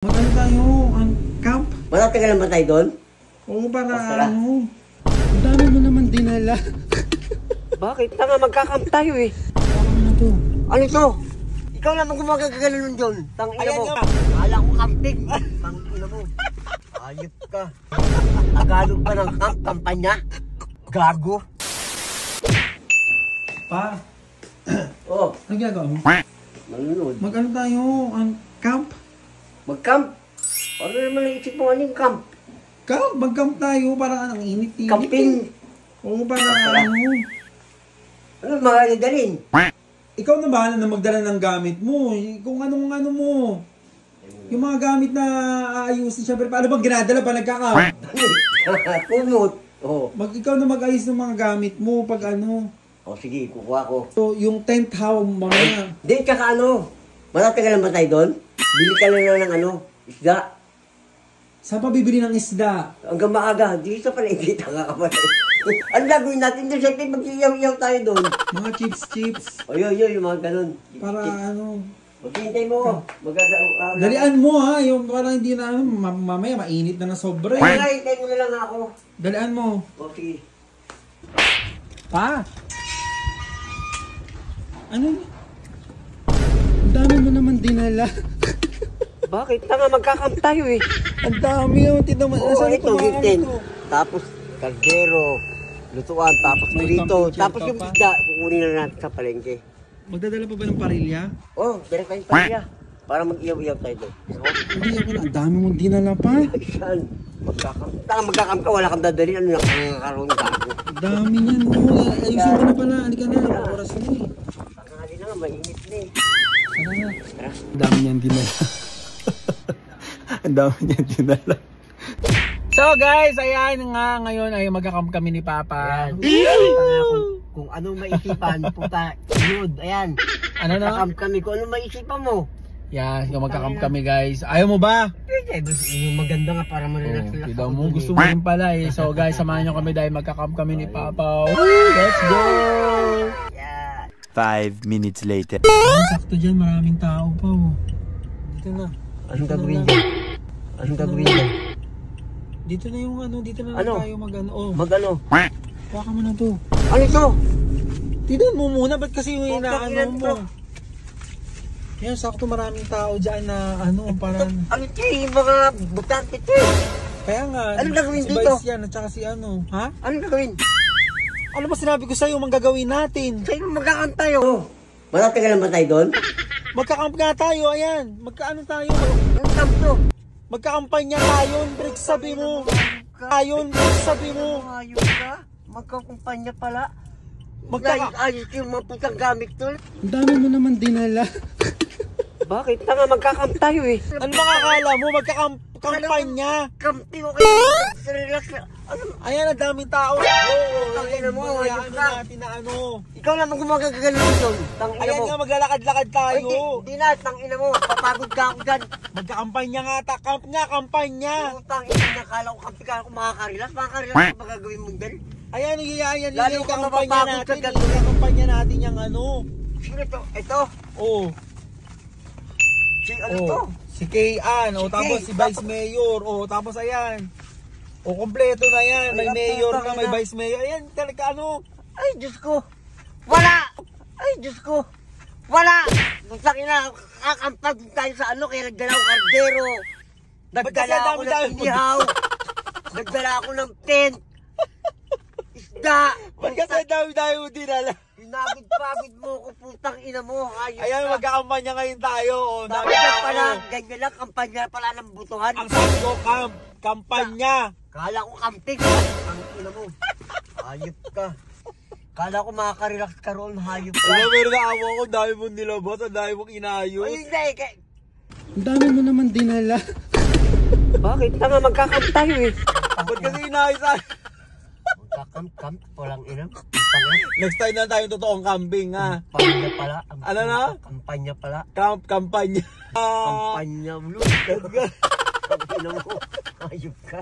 Magano tayo, ang camp? Malapit ka lang ba tayo doon? Oo, para ano. Ang dami mo naman dinala. Bakit? Tanga, magkakamp tayo eh. Baka mo na to. Ano to? Ikaw lang gumagagalanon doon. Tangina mo. Kala ko camping. Tangina mo. Ayop ka. Tagalog pa ng camp, kampanya. Gago. Pa, Oh, ano ginagawa mo? manunod. Magano tayo, ang camp? Mag-camp? Ano naman naisip mo anong camp? Camp, mag-camp tayo para ang init-init. Camping. Oo, para ano. Ano mga dadalhin? Ikaw na bahala na magdala ng gamit mo. Kung anong ano mo. Yung mga gamit na aayusin, syempre, paano bang ginadala pa nagka-camp? Punot. Oh. Ikaw na mag-ayos ng mga gamit mo pag ano. Oh, sige, kukuha ko. So, yung tent how, mga... Di, tsaka ano? Malapit ka lang ba tayo doon? Bili ka lang ng ano, isda. Saan pa bibili ng isda? Hanggang maaga, dito pa nakikita ka kapatid. Ano gagawin natin doon? Siyempre mag-iyaw-iyaw tayo doon. Mga chips. O yun, yung mga ganun. Para ano... Maghihintay mo. Dalian mo ha, yung parang hindi na, mamaya mainit na sobra eh. Hintay mo na lang ako. Dalian mo. O sige. Pa! Ano? Ang dami mo naman dinala. Bakit? Tanga, magkakamp tayo eh. Ang dami yung tinama. Oo, ito, gitin. Tapos, kaldero, lutuan, tapos prito. Tapos yung isda, kukunin na natin sa palengke. Magdadala pa ba ng parilya? Oh, dala tayong pamilya. Para mag-iyaw-iyaw tayo doon. Hindi ako na. Ang dami mong dinala pa. Saan? Magkakamp. Tanga, magkakamp ka, wala kang dadali. Ano yung nakakaroon ka ako? Ang dami niyan. Oh, ayusin mo na pala. Halika na. Oras na eh. Tangali na nga, mainit na eh. Tara na. Tara. Ang dami niyan dinala. Ang dami niyan dinala. So guys, ayan nga ngayon ay magkakamp kami ni Papa. Kung anong maisipan, puta, yun, ayan. Ano na? Magkakamp kami, kung anong maisipan mo. Yeah, yung magkakamp kami guys. Ayaw mo ba? Yung maganda nga para Oh, ma-relax-relax. kita mo, gusto mo rin pala eh. So guys, samahan nyo kami dahil magkakamp kami ni Papa. Woo! Let's go! Yeah. 5 minutes later. Sakto dyan, maraming tao pa oh. Dito na. Anong gagawin dyan? Anong gagawin dyan? Dito na yung ano, dito na Ano? tayo mag-ano. Oh, Mag-ano? baka mo na to. Ano to? Tignan mo muna, ba't kasi yung inaano ilan mo? to? Yan, sakto maraming tao dyan na ano, parang... Ano ito eh, mga butante ito eh. Kaya nga, Anong gagawin si dito? Vice yan at saka si ano, ha? Anong gagawin? Ano ba sinabi ko sa'yo, mang gagawin natin? Sa'yo magkakamp tayo. Oh. Malapit ka lang ba tayo doon? Magkakamp nga tayo, ayan. Magkaano tayo? Anong camp to? Magkakampanya tayo, Briggs, sabi mo. Ayon, Briggs, sabi mo. Ayos ka? Magkakumpanya pala? Ayos yung mga putang gamit to. Ang dami mo naman dinala. Bakit? Tanga, magkakamp tayo eh. Ano makakala mo, magkakampanya? Camping o kayo? Relax na. Ano? Ayan, ang daming tao. Tangina mo, ayos ka. natin na ano. Ikaw lang gumagagalanon doon. Tangina Ayan mo. nga, maglalakad-lakad tayo. Di na, tangina mo. Papagod ka ako dyan. Magkakampanya nga, camp nga, kampanya. Tangina na, kala ko kampi ka ako makakarilas. Makakarilas ka ba gagawin mo dyan? Ayan, ayan, Lalo yung ka kampanya mapapagod ka natin. dyan. Yung kampanya natin yung ano. Sino to? Ito? Oh, Si ano to? si Kay-Ann. O, Si tapos Kay. si Vice Mayor. O, tapos ayan. O, kompleto na yan. May Ay, mayor puta na, may na. vice mayor. Ayan, talaga ano. Ay, Diyos ko. Wala! Ay, Diyos ko. Wala! Butang ina, kakampag tayo sa ano, kaya nagdala ako kardero. Nagdala kasi ako ng dami-dami mo inihaw. Nagdala ako ng tent. Isda. Ba't kasi dami-dami mo dinala? Pinagod-pagod mo ko, putang ina mo. Hayop Ayan, ka. magkakampanya ngayon tayo. O, dami Tapos tao. pala, ganyan lang, kampanya pala ng butuhan. Ang sabi ko, kampanya. Kala ko camping. Ang ina mo. Hayop ka. Kala ko makaka-relax ka roon, hayop ka. Alam, meron na awa ko, dami mong nilabas, ang dami mong inayos. Ay, hindi. Ang dami mo naman dinala. Bakit? Tanga, magkakamp tayo eh. Ba't kasi inayos? Magkakamp, walang ina. Next time na tayo totoong camping, ha? Kampanya pala. Ano na? Kampanya pala. Kampanya. Kampanya, blue. Ang ina mo. Hayop ka.